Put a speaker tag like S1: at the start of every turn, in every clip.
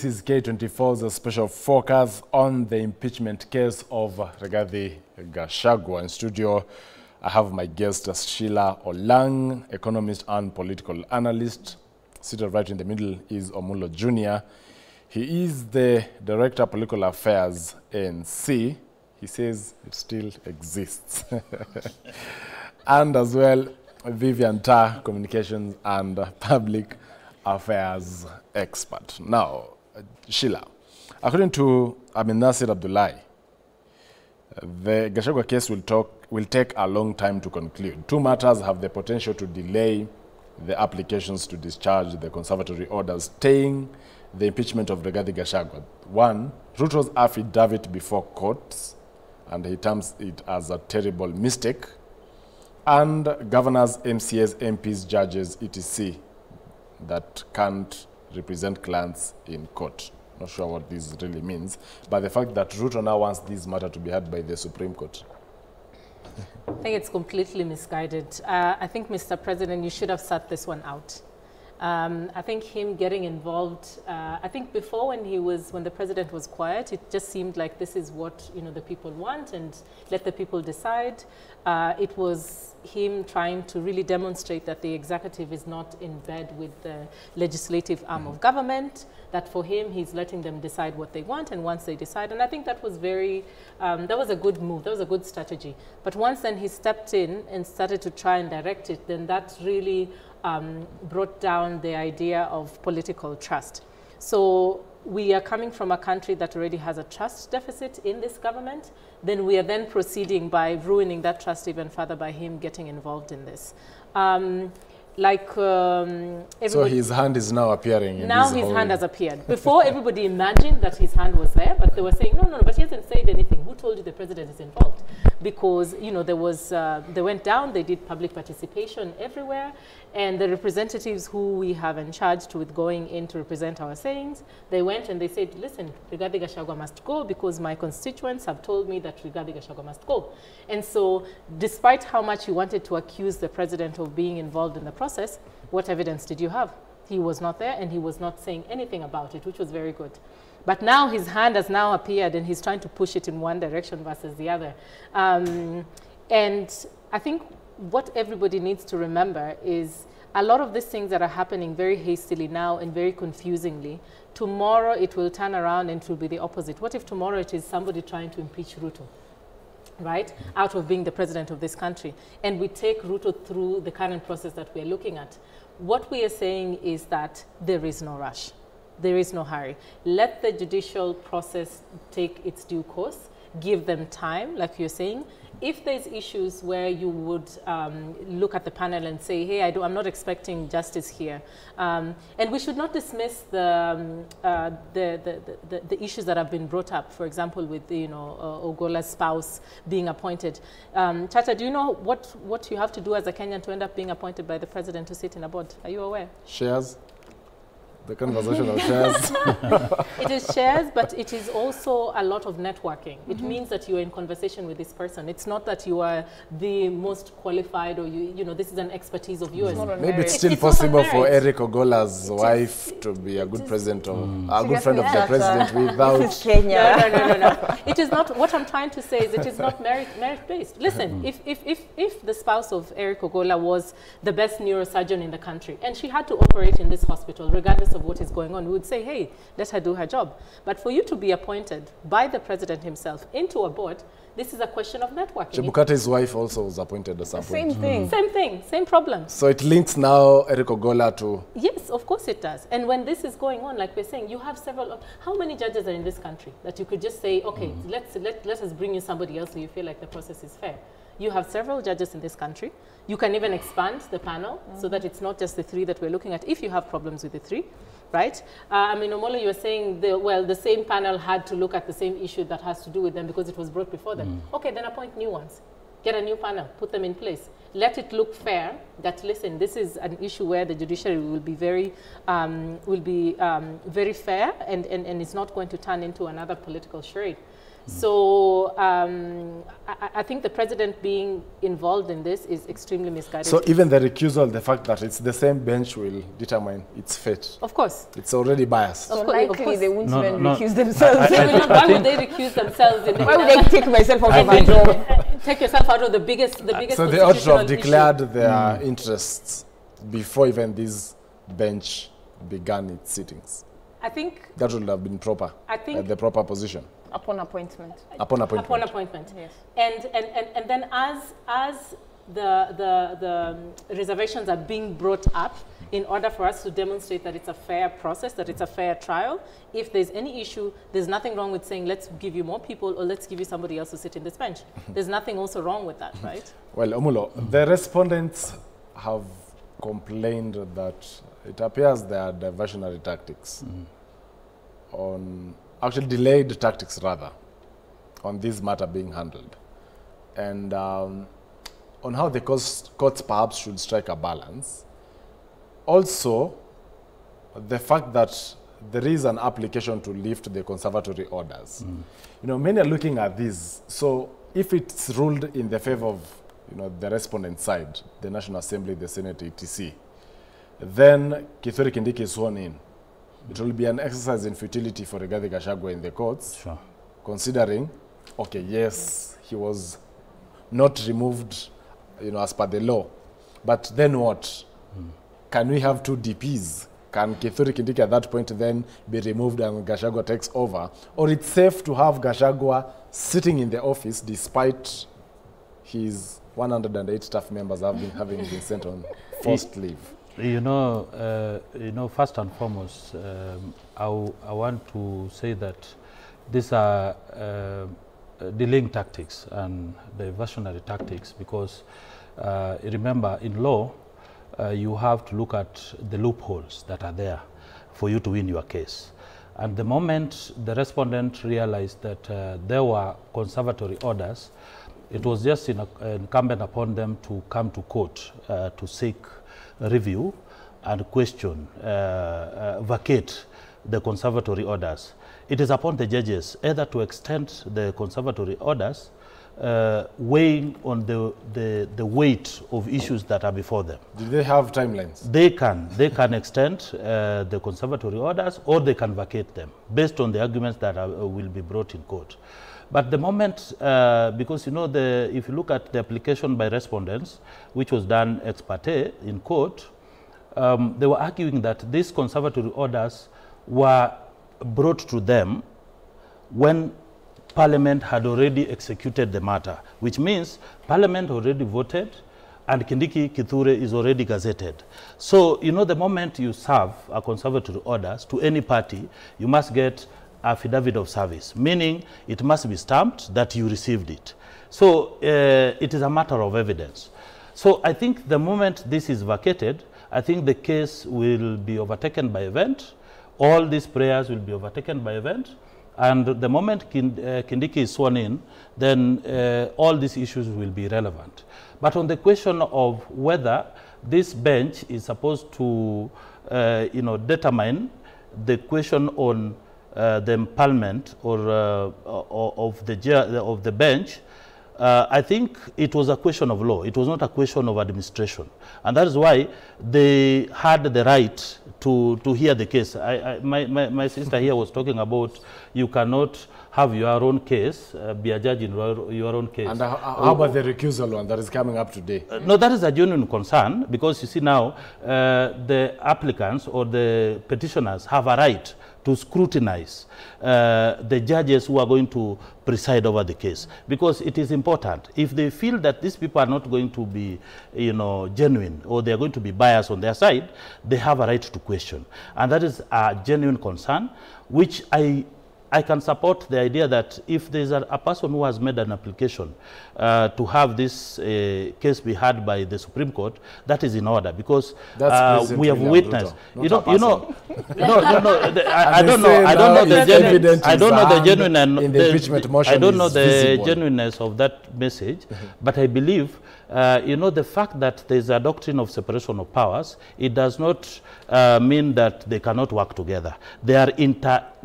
S1: This is K24's special focus on the impeachment case of Rigathi Gachagua. In studio, I have my guest, Sheila Olang, economist and political analyst. Seated right in the middle is Omulo Jr. He is the Director of Political Affairs NC. He says it still exists. And as well, Vivian Ta, Communications and Public Affairs expert. Now, Sheila, according to Nasir Abdullahi, the Gachagua case will take a long time to conclude. Two matters have the potential to delay the applications to discharge the conservatory orders staying the impeachment of Rigathi Gachagua. One, Ruto's affidavit before courts, and he terms it as a terrible mistake, and governors, MCAs, MPs, judges, etc. that can't represent clients in court. Not sure what this really means, but the fact that Ruto now wants this matter to be heard by the Supreme Court.
S2: I think it's completely misguided. I think, Mr. President, you should have sat this one out. I think him getting involved, I think before when the president was quiet, it just seemed like this is what the people want and let the people decide. It was him trying to really demonstrate that the executive is not in bed with the legislative arm of government, that for him he's letting them decide what they want, and once they decide, and I think that was very, that was a good move, that was a good strategy. But once then he stepped in and started to try and direct it, then that really brought down the idea of political trust. So we are coming from a country that already has a trust deficit in this government. Then we are then proceeding by ruining that trust even further by him getting involved in this.
S1: So his hand is now appearing in
S2: now his hand has appeared. Before, everybody imagined that his hand was there, but they were saying, no, but he hasn't said anything. Who told you the president is involved? Because, there was, they went down, they did public participation everywhere, and the representatives who we have in charge with going in to represent our sayings, they went and they said, listen, Rigathi Gachagua must go because my constituents have told me that Rigathi Gachagua must go. And so, despite how much you wanted to accuse the president of being involved in the process, what evidence did you have? He was not there and he was not saying anything about it, which was very good. But now his hand has now appeared and he's trying to push it in one direction versus the other. And I think what everybody needs to remember is a lot of these things that are happening very hastily now and very confusingly, tomorrow it will turn around and it will be the opposite. What if tomorrow it is somebody trying to impeach Ruto, right, out of being the president of this country, and we take Ruto through the current process that we're looking at? What we are saying is that there is no rush. There is no hurry. Let the judicial process take its due course. Give them time, like you're saying. If there's issues where you would look at the panel and say, hey, I'm not expecting justice here. And we should not dismiss the issues that have been brought up, for example, with Ogola's spouse being appointed. Chacha, do you know what you have to do as a Kenyan to end up being appointed by the president to sit in a board? Are you aware?
S1: Shares? The conversation of shares.
S2: It is shares, but it is also a lot of networking. It means that you are in conversation with this person. It's not that you are the most qualified or this is an expertise of yours.
S1: Maybe it's still possible for Eric Ogola's wife to be a good president or a good friend of the president without
S2: Kenya. No. It is not. What I'm trying to say is it is not merit-based. Listen, if the spouse of Eric Ogola was the best neurosurgeon in the country and she had to operate in this hospital, regardless of what is going on, we would say, hey, let her do her job. But for you to be appointed by the president himself into a board, this is a question of networking.
S1: Chebukati's wife also was appointed at some point.
S2: Same thing. Same thing, same problem.
S1: So it links now Eric Ogola to...
S2: Yes, of course it does. And when this is going on, like we're saying, you have several... How many judges are in this country that you could just say, okay, let us bring you somebody else so you feel like the process is fair? You have several judges in this country. You can even expand the panel so that it's not just the three that we're looking at if you have problems with the three, right? Omola, you were saying, the same panel had to look at the same issue that has to do with them because it was brought before them. Okay, then appoint new ones. Get a new panel, put them in place. Let it look fair that, listen, this is an issue where the judiciary will be very fair and it's not going to turn into another political charade. So I think the president being involved in this is extremely misguided.
S1: So even the recusal, the fact that it's the same bench will determine its fate.
S2: Of course.
S1: It's already biased.
S3: So likely they won't even recuse themselves.
S2: Why would they recuse themselves?
S3: Why would they take myself out of my job?
S2: Take yourself out of the biggest
S1: so they ought to have declared their interests before even this bench began its sittings.
S2: I think
S1: that would have been proper.
S2: I think
S1: the proper position.
S3: Upon appointment.
S1: Upon appointment.
S2: Upon appointment.
S3: Yes.
S2: And then as the reservations are being brought up, in order for us to demonstrate that it's a fair process, that it's a fair trial, if there's any issue, there's nothing wrong with saying, let's give you more people or let's give you somebody else to sit in this bench. There's nothing also wrong with that, right?
S1: Well, Omulo, the respondents have complained that it appears there are diversionary tactics on, actually delayed tactics rather, on this matter being handled. And on how the courts perhaps should strike a balance. Also, the fact that there is an application to lift the conservatory orders. You know, many are looking at this. So if it's ruled in the favor of, you know, the respondent side, the National Assembly, the Senate, etc., then Kithure Kindiki is sworn in. It will be an exercise in futility for Rigathi Gachagua in the courts, considering, okay, yes, he was not removed, you know, as per the law, but then what? Can we have two DPs? Can Kithure Kindiki at that point then be removed and Gachagua takes over? Or it's safe to have Gachagua sitting in the office despite his 108 staff members having been sent on forced leave?
S4: You know, first and foremost, I want to say that these are delaying tactics and diversionary tactics because remember, in law, you have to look at the loopholes that are there for you to win your case. And the moment the respondent realized that there were conservatory orders, it was just incumbent upon them to come to court to seek review and question, vacate the conservatory orders. It is upon the judges either to extend the conservatory orders, weighing on the weight of issues that are before them.
S1: Do they have timelines?
S4: They can extend the conservatory orders, or they can vacate them based on the arguments that will be brought in court. But the moment, because you know, if you look at the application by respondents, which was done ex parte in court, they were arguing that these conservatory orders were brought to them when Parliament had already executed the matter, which means Parliament already voted and Kindiki Kithure is already gazetted. So, you know, the moment you serve a conservatory orders to any party, you must get affidavit of service, meaning it must be stamped that you received it. So it is a matter of evidence. So I think the moment this is vacated, I think the case will be overtaken by event. All these prayers will be overtaken by event. And the moment Kindiki is sworn in, then all these issues will be relevant. But on the question of whether this bench is supposed to you know, determine the question on the empowerment or of the bench, I think it was a question of law. It was not a question of administration. And that is why they had the right to hear the case. My sister here was talking about you cannot have your own case, be a judge in your own case.
S1: And how about the recusal one that is coming up today?
S4: No, that is a genuine concern because you see now the applicants or the petitioners have a right to scrutinize the judges who are going to preside over the case, because it is important. If they feel that these people are not going to be, you know, genuine, or they are going to be biased on their side, they have a right to question. And that is a genuine concern, which I can support the idea that if there's a person who has made an application to have this case be heard by the Supreme Court, that is in order, because we have witnessed. I don't know the genuineness of that message, but I believe, you know, the fact that there's a doctrine of separation of powers, it does not mean that they cannot work together. They are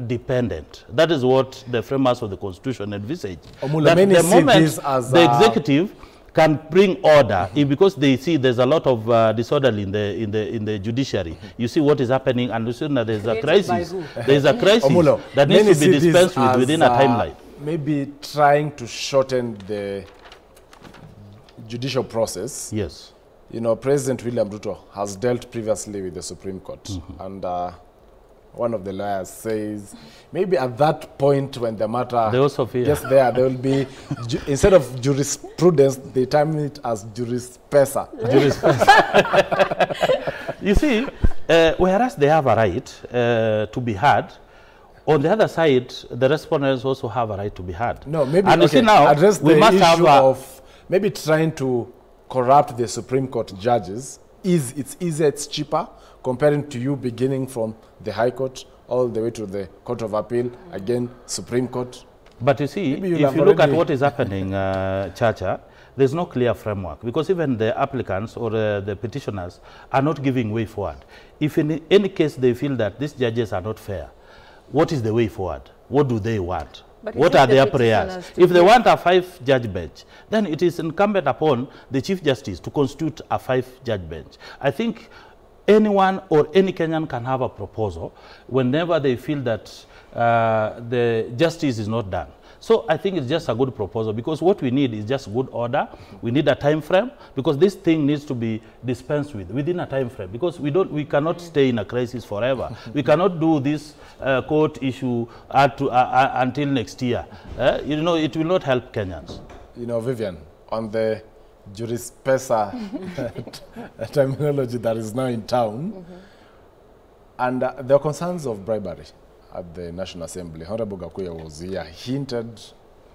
S4: dependent. That is what the framers of the Constitution envisage.
S1: Omula,
S4: That
S1: many
S4: the
S1: see
S4: moment
S1: this as
S4: the executive can bring order, because they see there's a lot of disorder in the judiciary. You see what is happening, and you see that there's a crisis. There's a crisis
S1: Omulo,
S4: that needs to be dispensed with within a timeline.
S1: Maybe trying to shorten the judicial process.
S4: Yes.
S1: You know, President William Ruto has dealt previously with the Supreme Court, and one of the lawyers says maybe at that point when the matter gets there will be, instead of jurisprudence, they term it as jurispesa.
S4: You see, whereas they have a right to be heard, on the other side, the respondents also have a right to be heard.
S1: No, maybe,
S4: and you see now,
S1: address
S4: we
S1: the
S4: must
S1: issue
S4: have
S1: of maybe trying to corrupt the Supreme Court judges. It's easier, it's cheaper, comparing to you beginning from the High Court all the way to the Court of Appeal, again, Supreme Court.
S4: But you see, if you look at what is happening, Chacha, there's no clear framework, because even the applicants or the petitioners are not giving way forward. If in any case they feel that these judges are not fair, what is the way forward? What do they want? What are their prayers? If they want a 5-judge bench, then it is incumbent upon the Chief Justice to constitute a 5-judge bench. I think anyone or any Kenyan can have a proposal whenever they feel that the justice is not done. So I think it's just a good proposal, because what we need is just good order. We need a time frame, because this thing needs to be dispensed with within a time frame, because we cannot stay in a crisis forever. We cannot do this court issue until next year. You know, it will not help Kenyans. You
S1: know, Vivian, on the jurispesa terminology that is now in town, and there are concerns of bribery at the National Assembly. Honorable Gachagua was here, hinted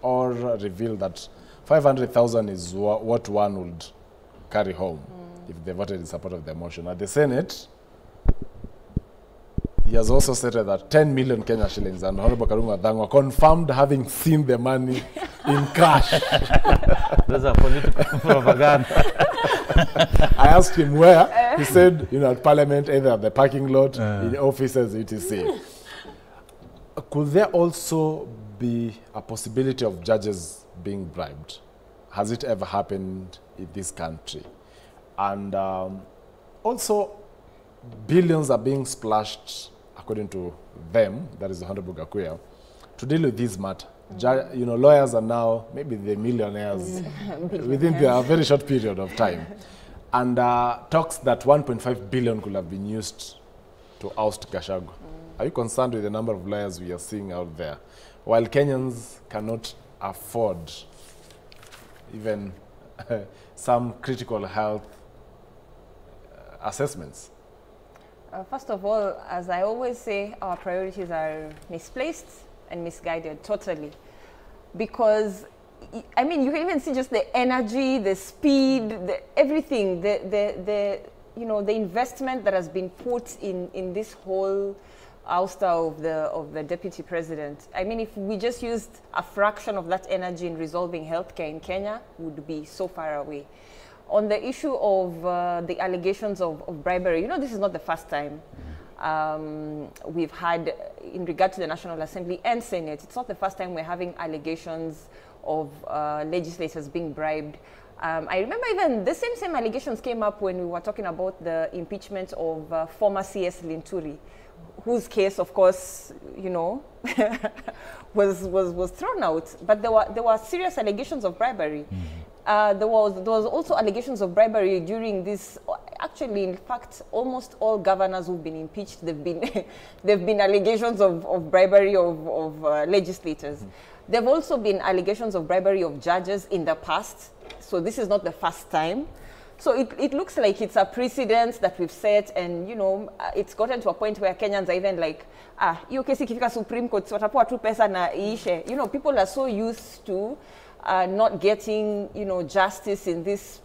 S1: or revealed that 500,000 is what one would carry home if they voted in support of the motion. At the Senate, he has also stated that 10 million Kenya shillings, and Honorable Karunga Dhangwa confirmed having seen the money in cash.
S4: That's a political propaganda.
S1: I asked him where. He said, you know, at Parliament, either at the parking lot, in offices, etc. Could there also be a possibility of judges being bribed? Has it ever happened in this country? And also, billions are being splashed, according to them, that is the Honorable Gachagua, to deal with this matter. You know, lawyers are now maybe the millionaires within a very short period of time. And talks that 1.5 billion could have been used to oust Gachagua. Are you concerned with the number of lawyers we are seeing out there? While Kenyans cannot afford even some critical health assessments.
S3: First of all, as I always say, our priorities are misplaced and misguided totally. Because, I mean, you can even see just the energy, the speed, everything, you know, the investment that has been put in this whole ouster of the deputy president. I mean, if we just used a fraction of that energy in resolving healthcare in Kenya, we would be so far away. On the issue of the allegations of bribery, you know, this is not the first time we've had, in regard to the National Assembly and Senate, it's not the first time we're having allegations of legislators being bribed. I remember even the same allegations came up when we were talking about the impeachment of former CS Linturi, whose case, of course, you know, was thrown out. But there were serious allegations of bribery. There was also allegations of bribery during this. Actually, in fact, almost all governors who've been impeached, they've been allegations of bribery of legislators. There've also been allegations of bribery of judges in the past. So this is not the first time. So it looks like it's a precedent that we've set, and you know, it's gotten to a point where Kenyans are even like, hiyo kesi ikifika Supreme Court, watapewa tu pesa na iishe. You know, people are so used to not getting, you know, justice in these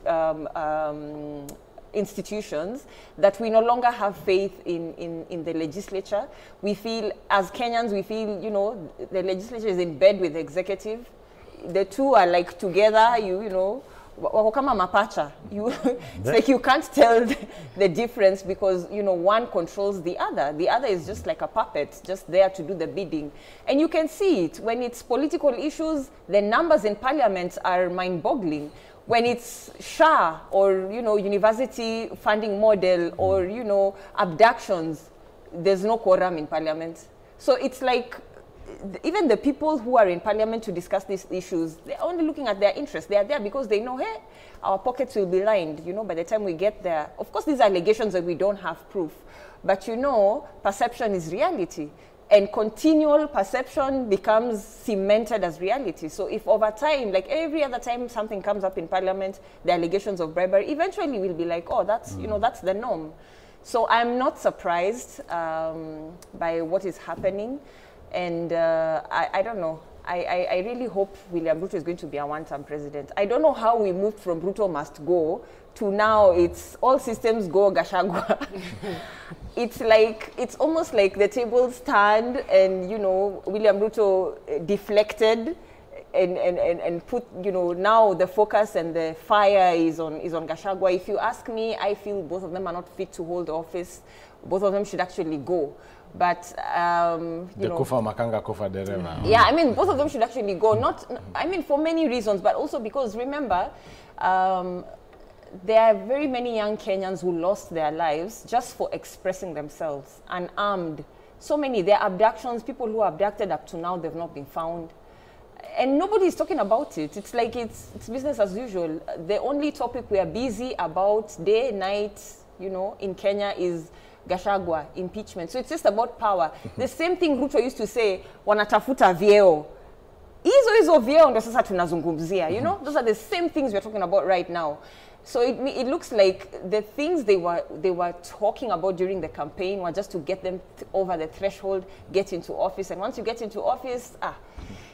S3: institutions that we no longer have faith in the legislature. We feel, as Kenyans, we feel, you know, the legislature is in bed with the executive. The two are like together, you know. wako kama mapacha. It's like you can't tell the difference because, you know, one controls the other. The other is just like a puppet, just there to do the bidding. And you can see it. When it's political issues, the numbers in parliament are mind-boggling. When it's SHA or, you know, university funding model or, you know, abductions, there's no quorum in parliament. So it's like, even the people who are in parliament to discuss these issues, they're only looking at their interests. They are there because they know, hey, our pockets will be lined, you know, by the time we get there. Of course, these are allegations that we don't have proof. But, you know, perception is reality. And continual perception becomes cemented as reality. So if over time, like every other time something comes up in parliament, the allegations of bribery, eventually we'll be like, oh, that's, you know, that's the norm. So I'm not surprised by what is happening. And I don't know. I really hope William Ruto is going to be a one-term president. I don't know how we moved from Ruto must go to now it's all systems go Gachagua. It's like, it's almost like the tables turned and, you know, William Ruto deflected and put, you know, now the focus and the fire is on Gachagua. If you ask me, I feel both of them are not fit to hold office. Both of them should actually go. But, you know. Kufa makanga, kufa dereva. Yeah, I mean, both of them should actually go. Not, I mean, for many reasons, but also because, remember, there are very many young Kenyans who lost their lives just for expressing themselves, unarmed. So many, there are abductions, people who are abducted up to now, they've not been found. And nobody is talking about it. It's like it's business as usual. The only topic we are busy about day, night, you know, in Kenya is Gachagua, impeachment. So it's just about power. The same thing Ruto used to say, wanatafuta vyeo. Hizo vyeo ndo sasa tunazungumzia, you know? Those are the same things we're talking about right now. So it looks like the things they were talking about during the campaign were just to get them over the threshold, get into office. And once you get into office,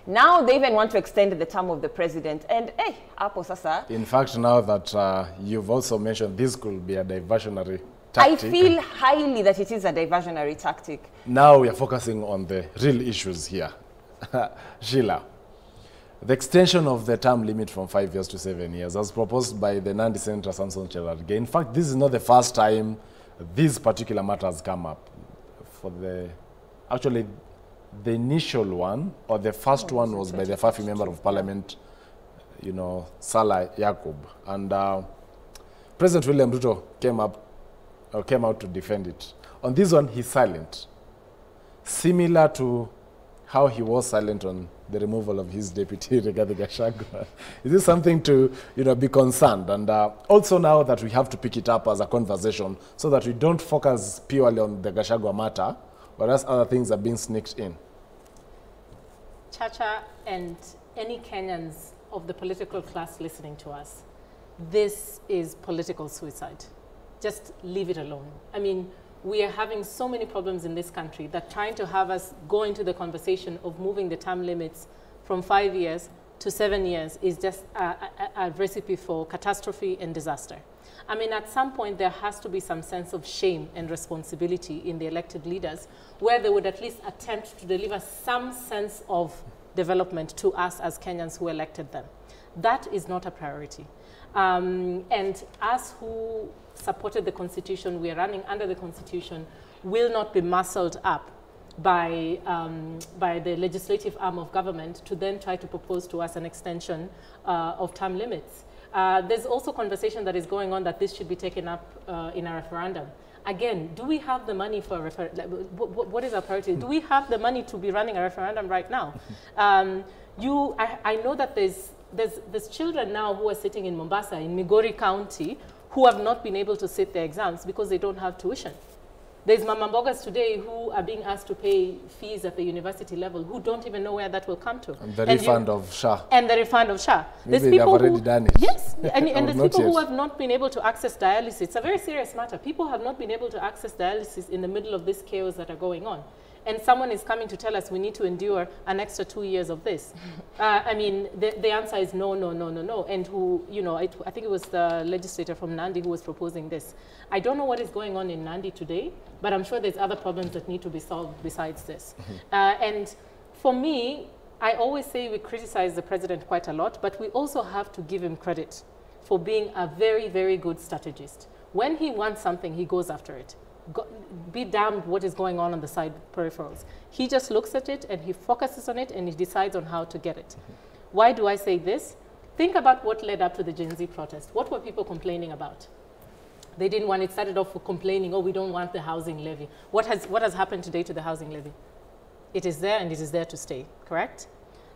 S3: now they even want to extend the term of the president. And hey, apo sasa. In fact, now that you've also mentioned this could be a diversionary tactic. I feel highly that it is a diversionary tactic. Now we are focusing on the real issues here. Sheila. The extension of the term limit from 5 years to 7 years, as proposed by the Nandi Senator Samson Cherargei. In fact, this is not the first time this particular matter has come up. Actually, the initial one, or the first one, was by the FAFI Member of Parliament, you know, Salah Yakub. And President William Ruto came out to defend it. On this one, he's silent. Similar to how he was silent on the removal of his deputy, Rigathi Gachagua. Is this something to, you know, be concerned? And also now that we have to pick it up as a conversation so that we don't focus purely on the Gachagua matter, whereas other things are being sneaked in.
S2: Chacha and any Kenyans of the political class listening to us, this is political suicide. Just leave it alone. I mean, we are having so many problems in this country that trying to have us go into the conversation of moving the term limits from 5 years to 7 years is just a recipe for catastrophe and disaster. I mean, at some point, there has to be some sense of shame and responsibility in the elected leaders where they would at least attempt to deliver some sense of development to us as Kenyans who elected them. That is not a priority. And us who supported the Constitution, we are running under the Constitution, will not be muscled up by the legislative arm of government to then try to propose to us an extension of term limits. There's also conversation that is going on that this should be taken up in a referendum. Again, do we have the money for a referendum? What is our priority? Do we have the money to be running a referendum right now? I know that there's children now who are sitting in Mombasa, in Migori County, who have not been able to sit their exams because they don't have tuition. There's mama mbogas today who are being asked to pay fees at the university level who don't even know where that will come to. And the refund of SHA. And the refund of SHA. Maybe they've already done it. Yes, and there's people who have not been able to access dialysis. It's a very serious matter. People have not been able to access dialysis in the middle of this chaos that are going on. And someone is coming to tell us we need to endure an extra 2 years of this. I mean, the answer is no, no, no, no, no. And who, you know, I think it was the legislator from Nandi who was proposing this. I don't know what is going on in Nandi today, but I'm sure there's other problems that need to be solved besides this. And for me, I always say we criticize the president quite a lot, but we also have to give him credit for being a very, very good strategist. When he wants something, he goes after it. Be damned what is going on the side peripherals. He just looks at it and he focuses on it and he decides on how to get it. Why do I say this? Think about what led up to the Gen Z protest. What were people complaining about? They didn't want it. Started off with complaining, oh, we don't want the housing levy. What has happened today to the housing levy? It is there and it is there to stay, correct?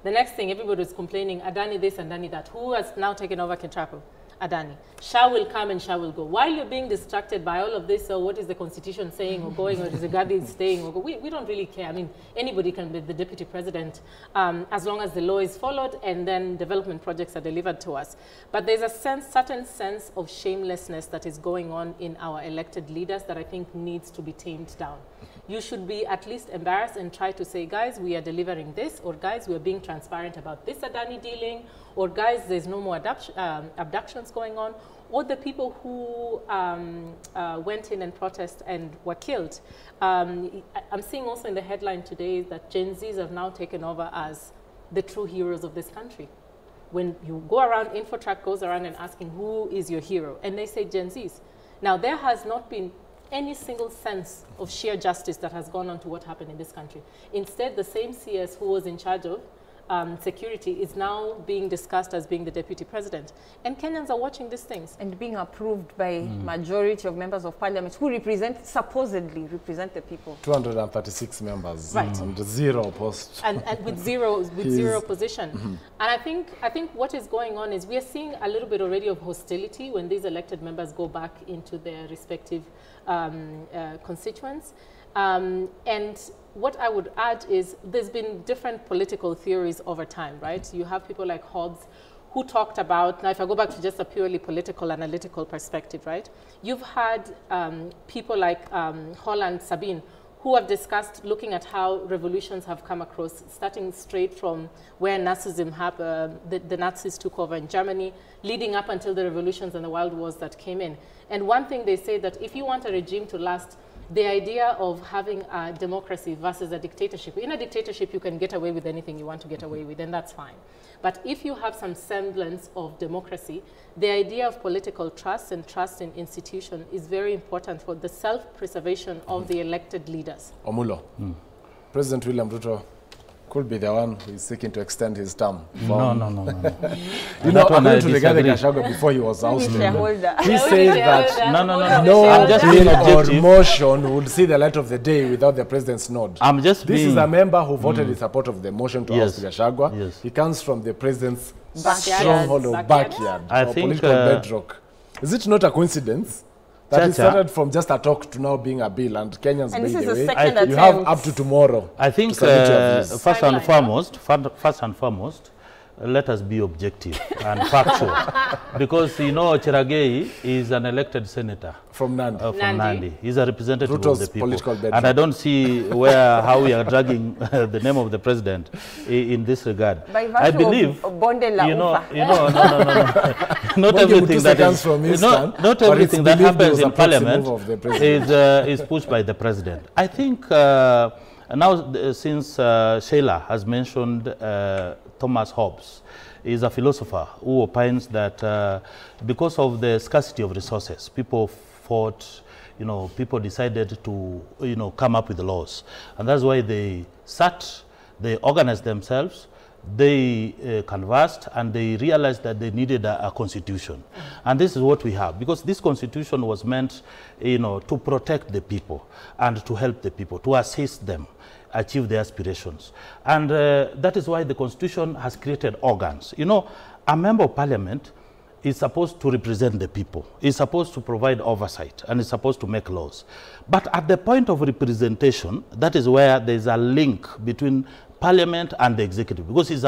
S2: The next thing, everybody was complaining, Adani this and Adani that. Who has now taken over Ketrapo? Adani. Shah will come and Shah will go. While you're being distracted by all of this, so what is the constitution saying or going, or is the Gadi staying or go, we don't really care. I mean, anybody can be the deputy president as long as the law is followed and then development projects are delivered to us. But there's a certain sense of shamelessness that is going on in our elected leaders that I think needs to be tamed down. You should be at least embarrassed and try to say, guys, we are delivering this, or guys, we are being transparent about this Adani dealing, or guys, there's no more abductions going on, or the people who went in and protest and were killed. I'm seeing also in the headline today that Gen Zs have now taken over as the true heroes of this country. When you go around, Infotrack goes around and asking who is your hero, and they say Gen Zs. Now, there has not been any single sense of sheer justice that has gone on to what happened in this country. Instead, the same CS who was in charge of security is now being discussed as being the deputy president. And Kenyans are watching these things. And
S3: being approved by majority of members of parliament who supposedly represent the people.
S1: 236 members.
S2: Right.
S1: And 0 posts.
S2: And with zero opposition. And I think what is going on is we are seeing a little bit already of hostility when these elected members go back into their respective constituents. And what I would add is there's been different political theories over time, right? You have people like Hobbes who talked about, now if I go back to just a purely political, analytical perspective, right? You've had people like Holland, Sabine, who have discussed looking at how revolutions have come across, starting straight from where Nazism happened, the Nazis took over in Germany, leading up until the revolutions and the wild wars that came in. And one thing they say that if you want a regime to last, the idea of having a democracy versus a dictatorship. In a dictatorship, you can get away with anything you want to get away with, and that's fine. But if you have some semblance of democracy, the idea of political trust and trust in institution is very important for the self-preservation of the elected leaders.
S1: Omulo, President William Ruto could be the one who is seeking to extend his term.
S4: No.
S1: You know, according to the Gachagua before he was ousted, he said that no bill or motion would see the light of the day without the president's nod. This is a member who voted in support of the motion to oust Gachagua.
S4: Yes.
S1: He comes from the president's
S2: Backyard.
S1: stronghold or backyard,
S4: I
S1: or
S4: think,
S1: political bedrock. Is it not a coincidence that it started from just a talk to now being a bill, and Kenyans,
S3: and
S1: by
S3: this is
S1: the
S3: the
S1: way,
S3: second
S1: you have up to tomorrow.
S4: I think first and foremost, let us be objective and factual, because you know Cheragei is an elected senator
S1: from Nandi.
S4: Nandi. He's a representative
S1: Ruto's
S4: of the people,
S1: bedrock.
S4: and I don't see how we are dragging the name of the president in this regard. I believe, no. Not everything not everything that happens in parliament is pushed by the president. I think now since Sheila has mentioned Thomas Hobbes, is a philosopher who opines that because of the scarcity of resources, people fought, people decided to, come up with laws. And that's why they organized themselves, they conversed, and they realized that they needed a constitution. And this is what we have, because this constitution was meant, to protect the people and to help the people, to assist them achieve their aspirations. And that is why the constitution has created organs. A member of parliament is supposed to represent the people, is supposed to provide oversight, and is supposed to make laws. But at the point of representation, that is where there is a link between parliament and the executive, because it's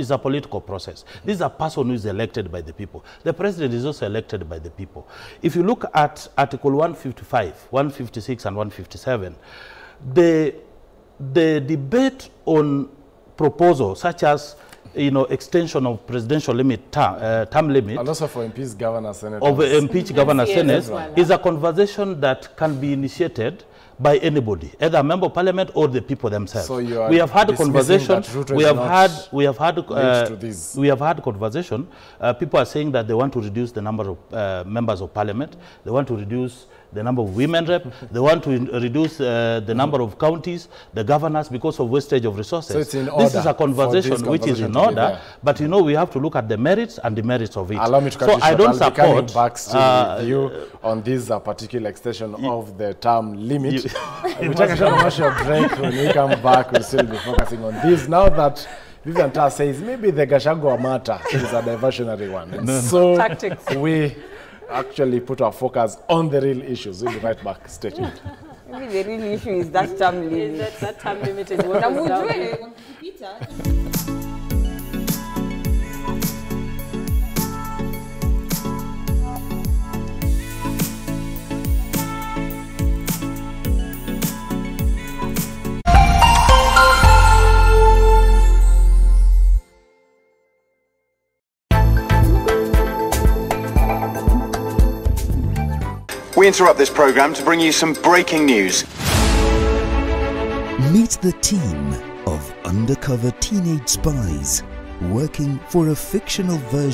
S4: a political process. This is a person who is elected by the people. The president is also elected by the people. If you look at Article 155, 156, and 157, the debate on proposals such as extension of presidential term limit,
S1: and also for impeached governor senators,
S4: of impeached governor senate, is a conversation that can be initiated by anybody, either a member of parliament or the people themselves.
S1: So you are
S4: we have had a conversation. We have had conversation. People are saying that they want to reduce the number of members of parliament. They want to reduce the number of women rep. They want to reduce the number of counties, the governors, because of wastage of resources.
S1: So it's in order.
S4: This is a conversation which is in order, but you know, we have to look at the merits and demerits of it.
S1: Allow me to cut
S4: so
S1: you
S4: I
S1: short.
S4: don't
S1: I'll
S4: support
S1: be coming back still with you on this particular extension of the term limit. We'll take a short commercial break. When we come back, we'll still be focusing on this. Now that Vivian Tar says maybe the Gachagua matter is a diversionary one. And so
S2: Tactics.
S1: we actually put our focus on the real issues. We'll be right back. Stay tuned.
S3: Maybe the real issue is that term limit.
S2: Is that term limit is what was down.
S5: We interrupt this programme to bring you some breaking news.
S6: Meet the team of undercover teenage spies working for a fictional version